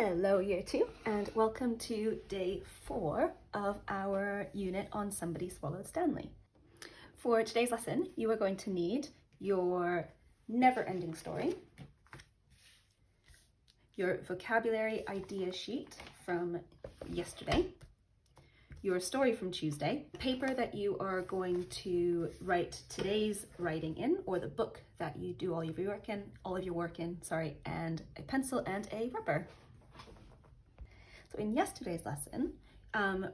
Hello Year 2 and welcome to day 4 of our unit on Somebody Swallowed Stanley. For today's lesson you are going to need your never-ending story, your vocabulary idea sheet from yesterday, your story from Tuesday, paper that you are going to write today's writing in, or the book that you do all of your work in, and a pencil and a rubber. So in yesterday's lesson,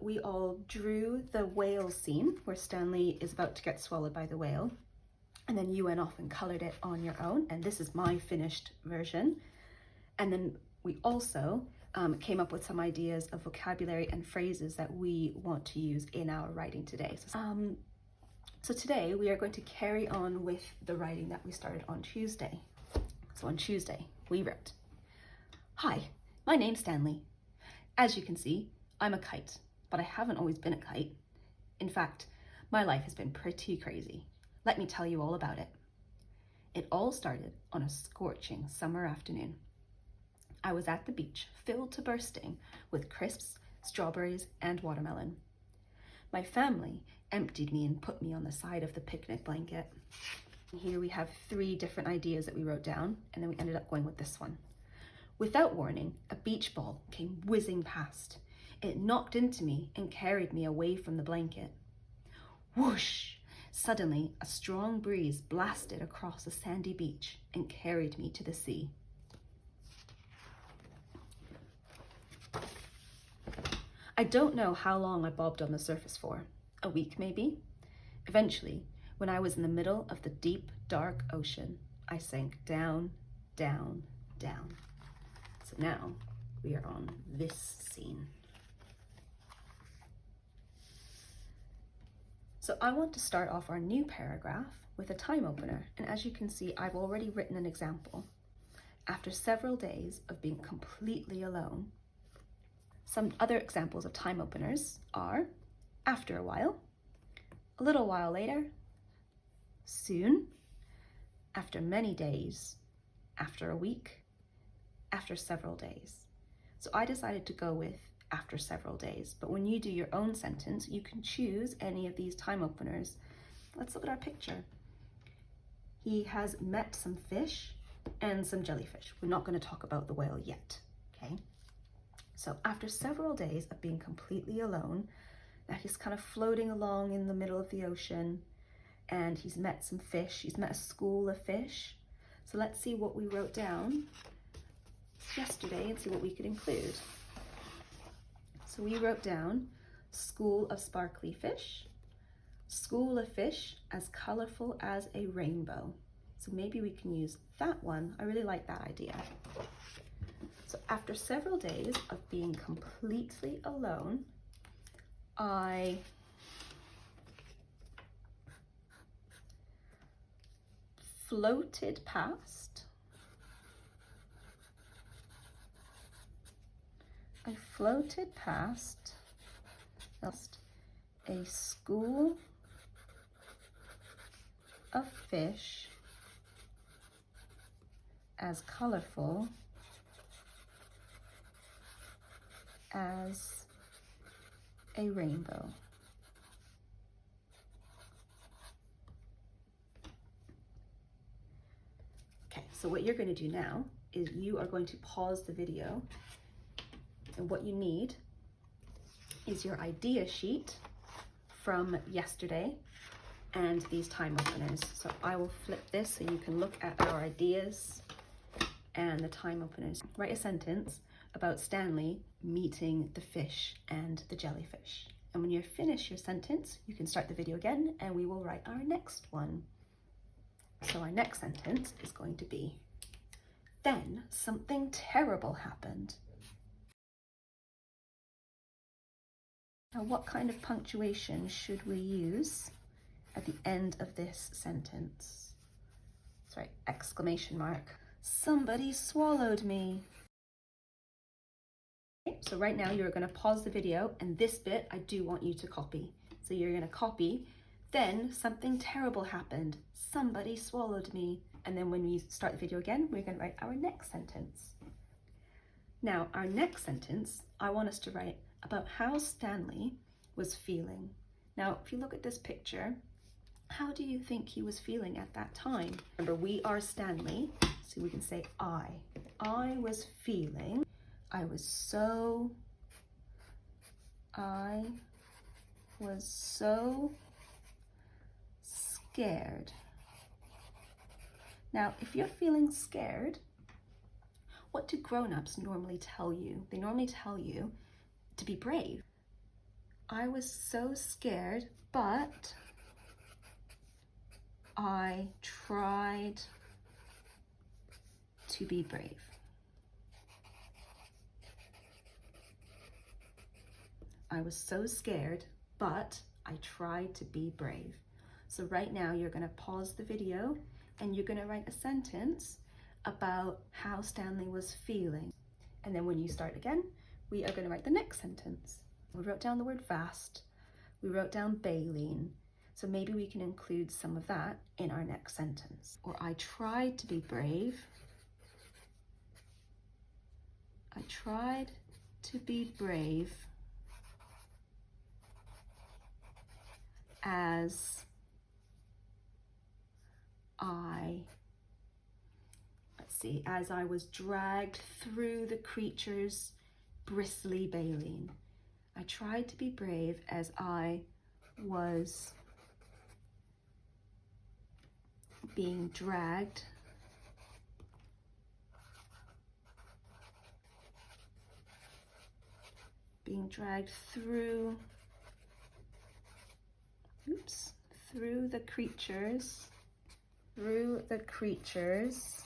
we all drew the whale scene where Stanley is about to get swallowed by the whale, and then you went off and colored it on your own, and this is my finished version. And then we also came up with some ideas of vocabulary and phrases that we want to use in our writing today. So today we are going to carry on with the writing that we started on Tuesday. So on Tuesday we wrote, "Hi, my name's Stanley. As you can see, I'm a kite, but I haven't always been a kite. In fact, my life has been pretty crazy. Let me tell you all about it. It all started on a scorching summer afternoon. I was at the beach, filled to bursting with crisps, strawberries, and watermelon. My family emptied me and put me on the side of the picnic blanket." Here we have 3 different ideas that we wrote down, and then we ended up going with this one. "Without warning, a beach ball came whizzing past. It knocked into me and carried me away from the blanket. Whoosh! Suddenly, a strong breeze blasted across a sandy beach and carried me to the sea." I don't know how long I bobbed on the surface for. A week, maybe? Eventually, when I was in the middle of the deep, dark ocean, I sank down, down, down. So now we are on this scene. So I want to start off our new paragraph with a time opener. And as you can see, I've already written an example. After several days of being completely alone. Some other examples of time openers are after a while, a little while later, soon, after many days, after a week, after several days. So I decided to go with after several days, but when you do your own sentence, you can choose any of these time openers. Let's look at our picture. He has met some fish and some jellyfish. We're not going to talk about the whale yet, okay? So after several days of being completely alone, now he's kind of floating along in the middle of the ocean, and he's met some fish. He's met a school of fish. So let's see what we wrote down yesterday and see what we could include. So we wrote down school of sparkly fish, school of fish as colorful as a rainbow. So maybe we can use that one. I really like that idea. So after several days of being completely alone, I floated past a school of fish as colorful as a rainbow. Okay, so what you're going to do now is you are going to pause the video, and what you need is your idea sheet from yesterday and these time openers. So I will flip this so you can look at our ideas and the time openers. Write a sentence about Stanley meeting the fish and the jellyfish. And when you finish your sentence, you can start the video again and we will write our next one. So our next sentence is going to be, "Then something terrible happened." Now, what kind of punctuation should we use at the end of this sentence? Sorry, exclamation mark. "Somebody swallowed me." Okay, so right now you're going to pause the video, and this bit I do want you to copy. So you're going to copy, "Then something terrible happened. Somebody swallowed me." And then when we start the video again, we're going to write our next sentence. Now, our next sentence, I want us to write about how Stanley was feeling. Now, if you look at this picture, how do you think he was feeling at that time? Remember, we are Stanley, so we can say I. I was feeling, I was so scared. Now, if you're feeling scared, what do grown-ups normally tell you? They normally tell you to be brave. I was so scared, but I tried to be brave. I was so scared, but I tried to be brave. So right now you're going to pause the video and you're going to write a sentence about how Stanley was feeling. And then when you start again, we are going to write the next sentence. We wrote down the word vast. We wrote down baleen. So maybe we can include some of that in our next sentence. Or I tried to be brave. I tried to be brave as I was dragged through the creature's bristly baleen. I tried to be brave as I was being dragged through the creature's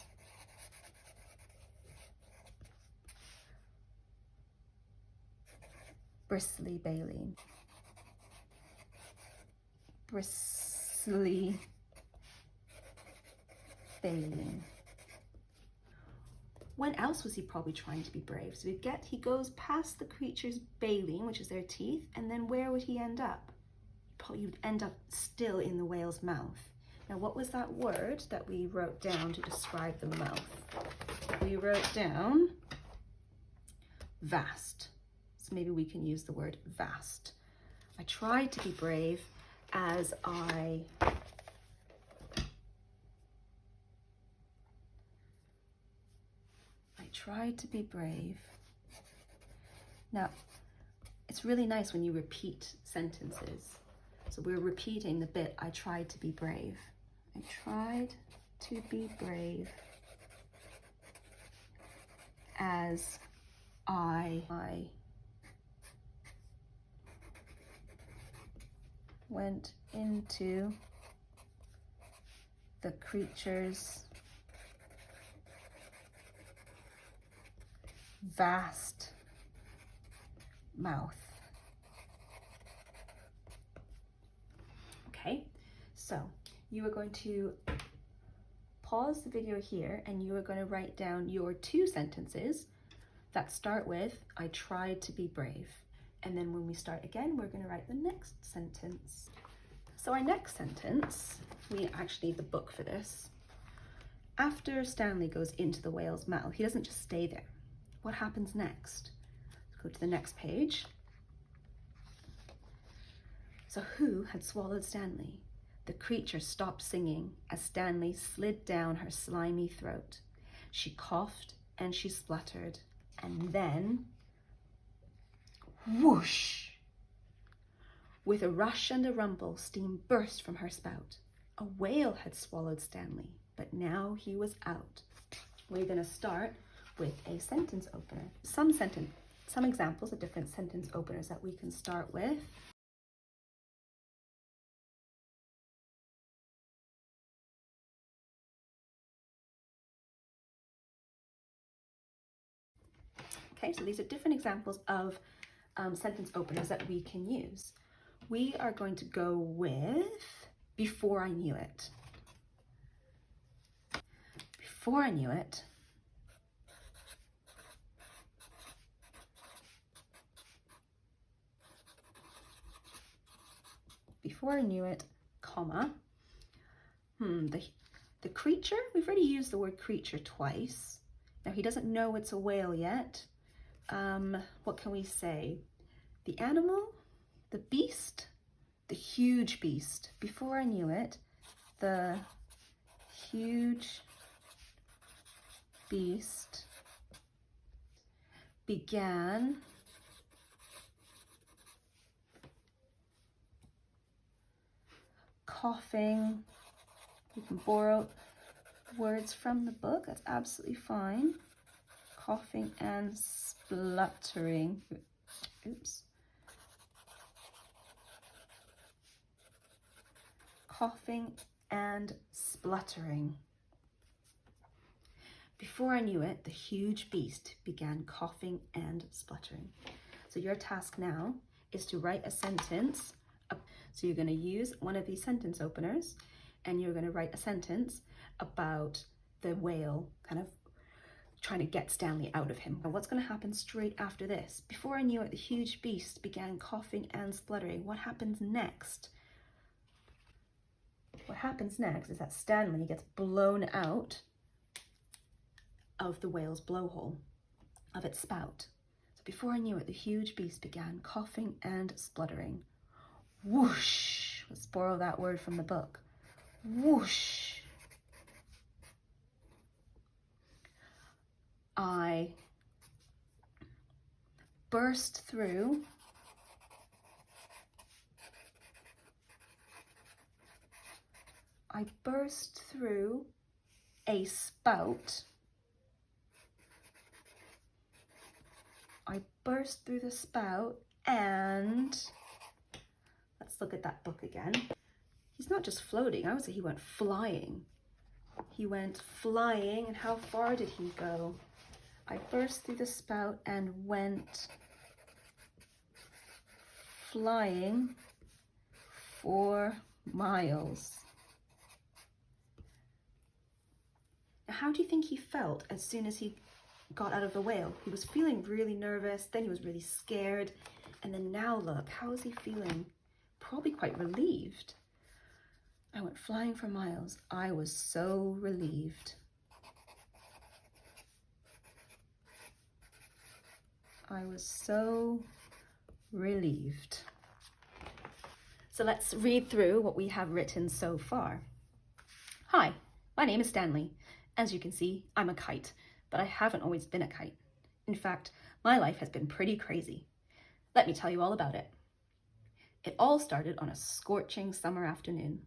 bristly baleen. When else was he probably trying to be brave? So he goes past the creature's baleen, which is their teeth, and then where would he end up? He would end up still in the whale's mouth. Now, what was that word that we wrote down to describe the mouth? We wrote down vast. So maybe we can use the word vast. I tried to be brave as I tried to be brave. Now, it's really nice when you repeat sentences. So we're repeating the bit, I tried to be brave. I tried to be brave as I went into the creature's vast mouth. Okay, so you are going to pause the video here and you are going to write down your 2 sentences that start with, I tried to be brave. And then when we start again, we're going to write the next sentence. So our next sentence, we actually need the book for this. After Stanley goes into the whale's mouth, he doesn't just stay there. What happens next? Let's go to the next page. So who had swallowed Stanley? The creature stopped singing as Stanley slid down her slimy throat. She coughed and she spluttered, and then, whoosh! With a rush and a rumble, steam burst from her spout. A whale had swallowed Stanley, but now he was out. We're going to start with a sentence opener. Some examples of different sentence openers that we can start with. Okay, so these are different examples of sentence openers that we can use. We are going to go with before I knew it. Before I knew it, comma, the creature, we've already used the word creature twice. Now he doesn't know it's a whale yet, what can we say? The animal, the beast, the huge beast. Before I knew it, the huge beast began coughing. You can borrow words from the book, that's absolutely fine. Coughing and spluttering. Oops. Coughing and spluttering. Before I knew it, the huge beast began coughing and spluttering. So your task now is to write a sentence. So you're going to use one of these sentence openers and you're going to write a sentence about the whale kind of trying to get Stanley out of him. And what's going to happen straight after this? Before I knew it, the huge beast began coughing and spluttering. What happens next? What happens next is that Stanley gets blown out of the whale's blowhole, of its spout. So before I knew it, the huge beast began coughing and spluttering. Whoosh! Let's borrow that word from the book. Whoosh! I burst through a spout. I burst through the spout and let's look at that book again. He's not just floating, I would say he went flying. He went flying, and how far did he go? I burst through the spout and went flying for miles. Now, how do you think he felt as soon as he got out of the whale? He was feeling really nervous, then he was really scared, and then now look, how is he feeling? Probably quite relieved. I went flying for miles. I was so relieved. I was so relieved. So let's read through what we have written so far. Hi, my name is Stanley. As you can see, I'm a kite, but I haven't always been a kite. In fact, my life has been pretty crazy. Let me tell you all about it. It all started on a scorching summer afternoon.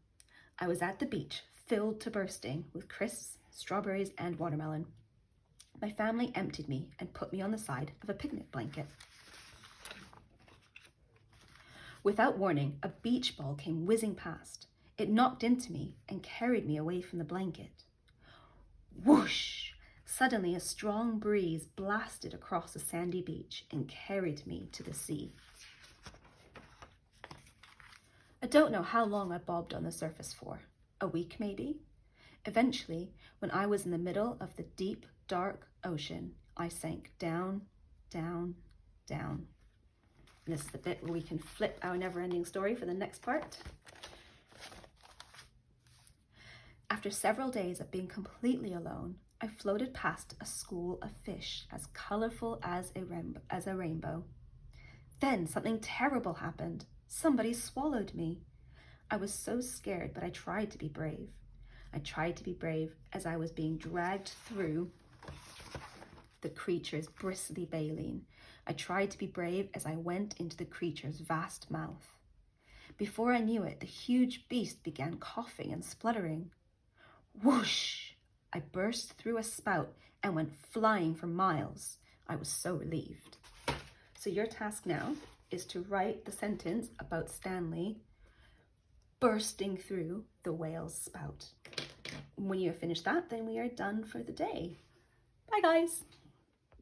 I was at the beach, filled to bursting with crisps, strawberries, and watermelon. My family emptied me and put me on the side of a picnic blanket. Without warning, a beach ball came whizzing past. It knocked into me and carried me away from the blanket. Whoosh! Suddenly, a strong breeze blasted across the sandy beach and carried me to the sea. I don't know how long I bobbed on the surface for. A week, maybe? Eventually, when I was in the middle of the deep, dark ocean, I sank down, down, down. And this is the bit where we can flip our never-ending story for the next part. After several days of being completely alone, I floated past a school of fish as colorful as a rainbow. Then something terrible happened. Somebody swallowed me. I was so scared, but I tried to be brave. I tried to be brave as I was being dragged through the creature's bristly baleen. I tried to be brave as I went into the creature's vast mouth. Before I knew it, the huge beast began coughing and spluttering. Whoosh! I burst through a spout and went flying for miles. I was so relieved. So your task now is to write the sentence about Stanley bursting through the whale's spout. When you have finished that, then we are done for the day. Bye, guys.